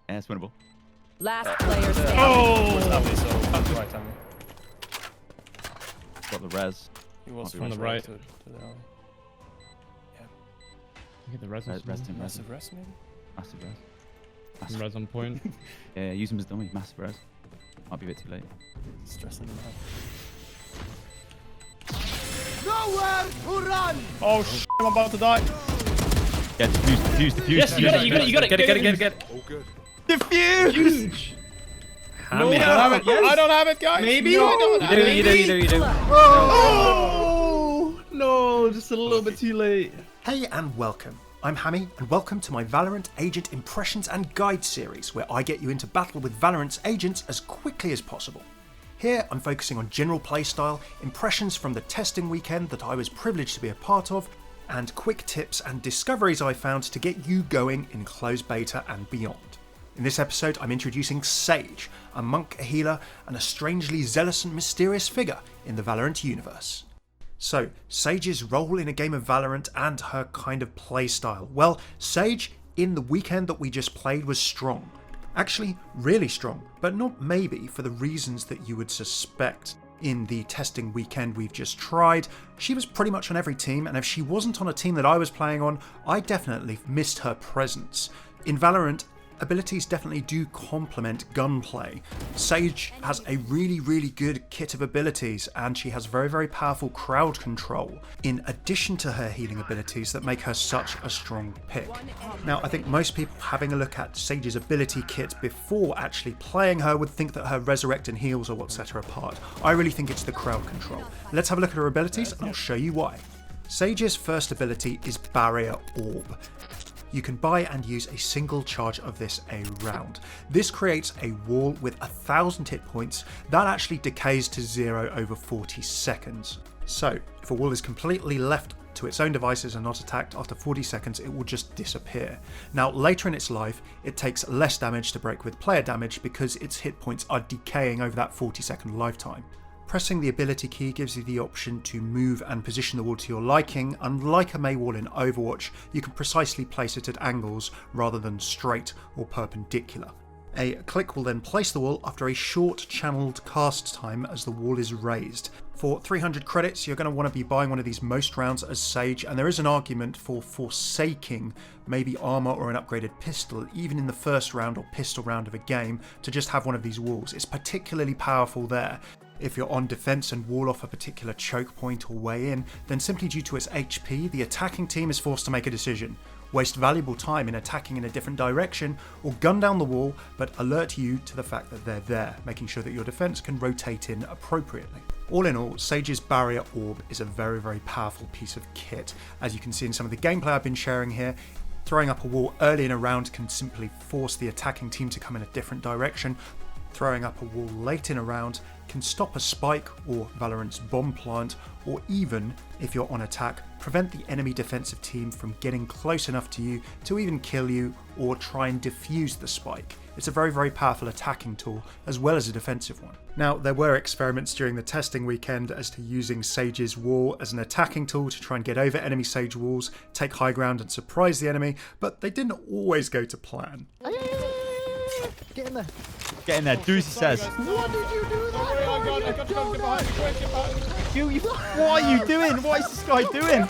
Yeah, it's winnable. Last player standing. Oh! It was Hammeh, so right, Hammeh. Got the res. He was From the right. to the alley. Yeah. Get the res. Rest him, res him. Massive rest, maybe? Massive res. Some Massive. res on point. Yeah, use him as dummy. Massive res. Might be a bit too late. Stressing him out. Nowhere to run! Oh, I'm about to die. Yeah, defuse. Yes, you got it. Get it. Oh, good. Defuse! No, I don't have it. yes. I don't have it, guys. Maybe. No. I don't have it. You do. Oh no, just a little bit too late. Hey and welcome. I'm Hammeh, and welcome to my Valorant Agent Impressions and Guide series, where I get you into battle with Valorant's agents as quickly as possible. Here, I'm focusing on general playstyle, impressions from the testing weekend that I was privileged to be a part of, and quick tips and discoveries I found to get you going in closed beta and beyond. In this episode, I'm introducing Sage, a monk, a healer, and a strangely zealous and mysterious figure in the Valorant universe. So, Sage's role in a game of Valorant and her kind of playstyle. Well, Sage, in the weekend that we just played, was strong. Actually, really strong, but not maybe for the reasons that you would suspect. In the testing weekend we've just tried, she was pretty much on every team, and if she wasn't on a team that I was playing on, I definitely missed her presence. In Valorant, abilities definitely do complement gunplay. Sage has a really good kit of abilities, and she has very powerful crowd control, in addition to her healing abilities that make her such a strong pick. Now, I think most people having a look at Sage's ability kit before actually playing her would think that her resurrect and heals are what set her apart. I really think it's the crowd control. Let's have a look at her abilities and I'll show you why. Sage's first ability is Barrier Orb. You can buy and use a single charge of this a round. This creates a wall with 1,000 hit points that actually decays to 0 over 40 seconds. So, if a wall is completely left to its own devices and not attacked after 40 seconds, it will just disappear. Now, later in its life, it takes less damage to break with player damage because its hit points are decaying over that 40-second lifetime. Pressing the ability key gives you the option to move and position the wall to your liking. Unlike a Mei wall in Overwatch, you can precisely place it at angles rather than straight or perpendicular. A click will then place the wall after a short channeled cast time as the wall is raised. For 300 credits, you're going to want to be buying one of these most rounds as Sage, and there is an argument for forsaking maybe armor or an upgraded pistol, even in the first round or pistol round of a game, to just have one of these walls. It's particularly powerful there. If you're on defense and wall off a particular choke point or way in, then simply due to its HP, the attacking team is forced to make a decision. Waste valuable time in attacking in a different direction, or gun down the wall, but alert you to the fact that they're there, making sure that your defense can rotate in appropriately. All in all, Sage's Barrier Orb is a very powerful piece of kit. As you can see in some of the gameplay I've been sharing here, throwing up a wall early in a round can simply force the attacking team to come in a different direction. Throwing up a wall late in a round can stop a spike or Valorant's bomb plant, or even, if you're on attack, prevent the enemy defensive team from getting close enough to you to even kill you or try and defuse the spike. It's a very powerful attacking tool as well as a defensive one. Now, there were experiments during the testing weekend as to using Sage's wall as an attacking tool to try and get over enemy Sage walls, take high ground and surprise the enemy, but they didn't always go to plan. Get in there. Get in there. Do as he says. What did you do that? What are you doing? What is this guy doing?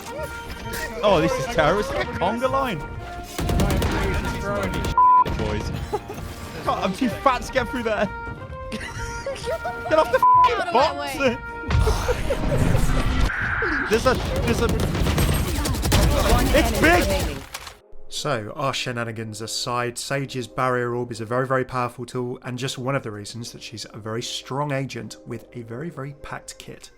Oh, this is terrorist. Conga line. Boys. God, I'm too fat to get through there. Get off the box. There's a. It's big. Remaining. So, our shenanigans aside, Sage's Barrier Orb is a very powerful tool, and just one of the reasons that she's a very strong agent with a very packed kit.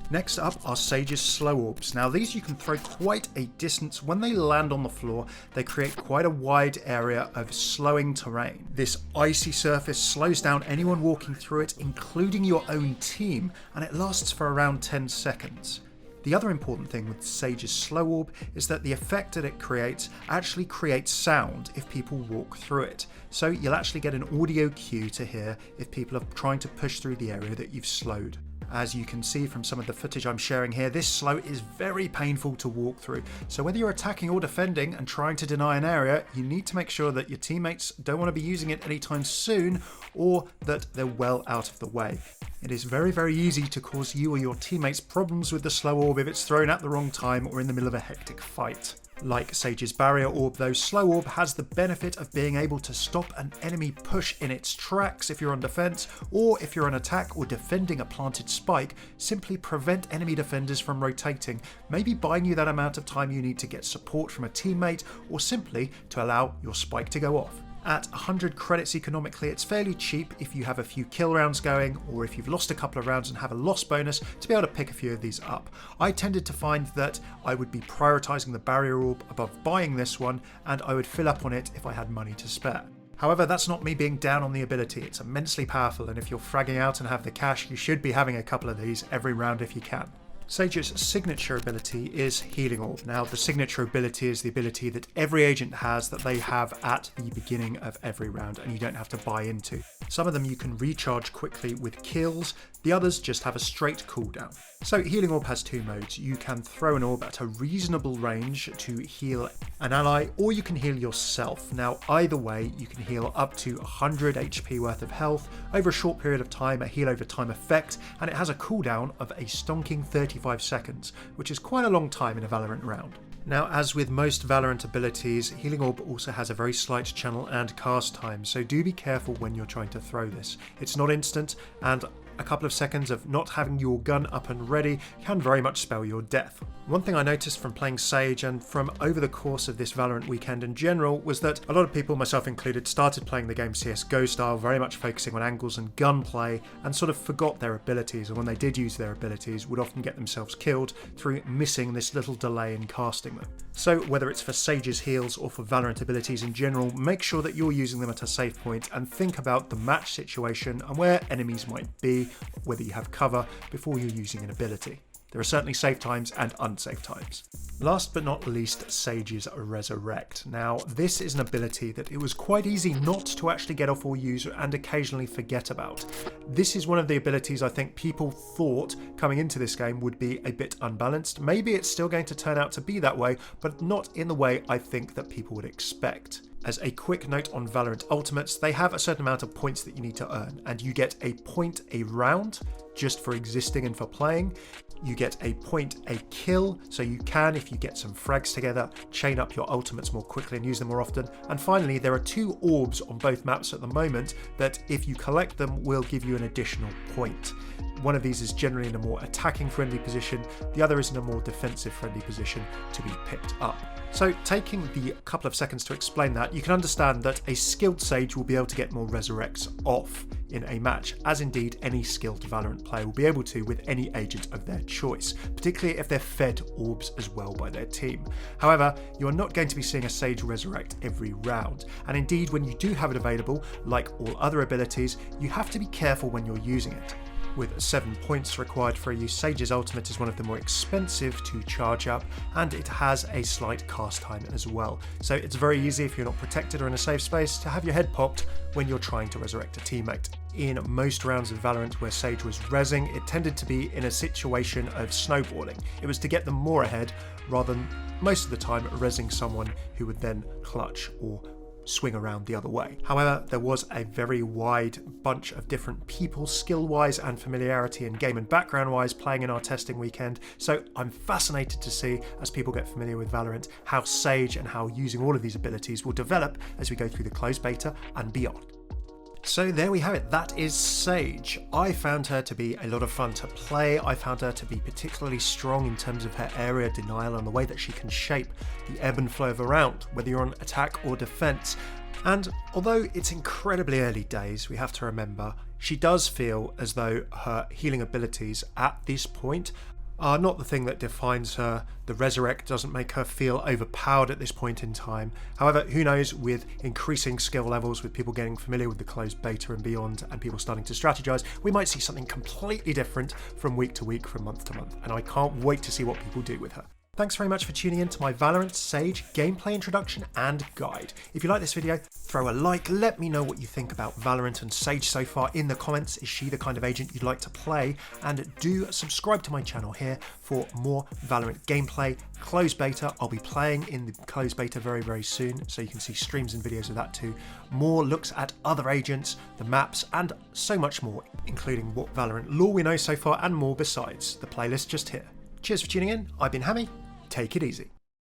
Next up are Sage's Slow Orbs. Now, these you can throw quite a distance. When they land on the floor, they create quite a wide area of slowing terrain. This icy surface slows down anyone walking through it, including your own team, and it lasts for around 10 seconds. The other important thing with Sage's Slow Orb is that the effect that it creates actually creates sound if people walk through it. So you'll actually get an audio cue to hear if people are trying to push through the area that you've slowed. As you can see from some of the footage I'm sharing here, this slow is very painful to walk through. So whether you're attacking or defending and trying to deny an area, you need to make sure that your teammates don't want to be using it anytime soon, or that they're well out of the way. It is very, very easy to cause you or your teammates problems with the slow orb if it's thrown at the wrong time or in the middle of a hectic fight. Like Sage's barrier orb though, slow orb has the benefit of being able to stop an enemy push in its tracks if you're on defense, or if you're on attack or defending a planted spike, simply prevent enemy defenders from rotating, maybe buying you that amount of time you need to get support from a teammate, or simply to allow your spike to go off. At 100 credits economically, it's fairly cheap if you have a few kill rounds going, or if you've lost a couple of rounds and have a loss bonus to be able to pick a few of these up. I tended to find that I would be prioritising the barrier orb above buying this one, and I would fill up on it if I had money to spare. However, that's not me being down on the ability. It's immensely powerful, and if you're fragging out and have the cash, you should be having a couple of these every round if you can. Sage's signature ability is Healing Orb. Now, the signature ability is the ability that every agent has that they have at the beginning of every round, and you don't have to buy into. Some of them you can recharge quickly with kills, the others just have a straight cooldown. So Healing Orb has two modes. You can throw an orb at a reasonable range to heal an ally, or you can heal yourself. Now, either way, you can heal up to 100 HP worth of health over a short period of time, a heal over time effect, and it has a cooldown of a stonking 35 seconds, which is quite a long time in a Valorant round. Now, as with most Valorant abilities, Healing Orb also has a very slight channel and cast time, so do be careful when you're trying to throw this. It's not instant, and a couple of seconds of not having your gun up and ready can very much spell your death. One thing I noticed from playing Sage and from over the course of this Valorant weekend in general was that a lot of people, myself included, started playing the game CSGO style, very much focusing on angles and gunplay, and sort of forgot their abilities, and when they did use their abilities would often get themselves killed through missing this little delay in casting them. So whether it's for Sage's heals or for Valorant abilities in general, make sure that you're using them at a safe point and think about the match situation and where enemies might be, whether you have cover, before you're using an ability. There are certainly safe times and unsafe times. Last but not least, Sage's Resurrect. Now, this is an ability that it was quite easy not to actually get off or use and occasionally forget about. This is one of the abilities I think people thought coming into this game would be a bit unbalanced. Maybe it's still going to turn out to be that way, but not in the way I think that people would expect. As a quick note on Valorant Ultimates, they have a certain amount of points that you need to earn, and you get a point a round just for existing and for playing. You get a point a kill, so you can, if you get some frags together, chain up your ultimates more quickly and use them more often. And finally, there are two orbs on both maps at the moment that, if you collect them, will give you an additional point. One of these is generally in a more attacking friendly position, the other is in a more defensive friendly position to be picked up. So taking the couple of seconds to explain that, you can understand that a skilled Sage will be able to get more resurrects off in a match, as indeed any skilled Valorant player will be able to with any agent of their choice, particularly if they're fed orbs as well by their team. However, you are not going to be seeing a Sage resurrect every round, and indeed when you do have it available, like all other abilities, you have to be careful when you're using it. With 7 points required for a use, Sage's ultimate is one of the more expensive to charge up, and it has a slight cast time as well. So it's very easy, if you're not protected or in a safe space, to have your head popped when you're trying to resurrect a teammate. In most rounds of Valorant where Sage was rezzing, it tended to be in a situation of snowballing. It was to get them more ahead, rather than most of the time rezzing someone who would then clutch or swing around the other way. However, there was a very wide bunch of different people, skill-wise and familiarity and game and background-wise, playing in our testing weekend, so I'm fascinated to see, as people get familiar with Valorant, how Sage and how using all of these abilities will develop as we go through the closed beta and beyond. So there we have it, that is Sage. I found her to be a lot of fun to play. I found her to be particularly strong in terms of her area denial and the way that she can shape the ebb and flow of a round, whether you're on attack or defense. And although it's incredibly early days, we have to remember, she does feel as though her healing abilities at this point are not the thing that defines her. The resurrect doesn't make her feel overpowered at this point in time. However, who knows, with increasing skill levels, with people getting familiar with the closed beta and beyond, and people starting to strategize, we might see something completely different from week to week, from month to month, and I can't wait to see what people do with her. Thanks very much for tuning in to my Valorant Sage gameplay introduction and guide. If you like this video, throw a like, let me know what you think about Valorant and Sage so far in the comments. Is she the kind of agent you'd like to play? And do subscribe to my channel here for more Valorant gameplay. Closed beta, I'll be playing in the closed beta very, very soon, so you can see streams and videos of that too. More looks at other agents, the maps, and so much more, including what Valorant lore we know so far and more besides. The playlist just here. Cheers for tuning in. I've been Hammeh. Take it easy.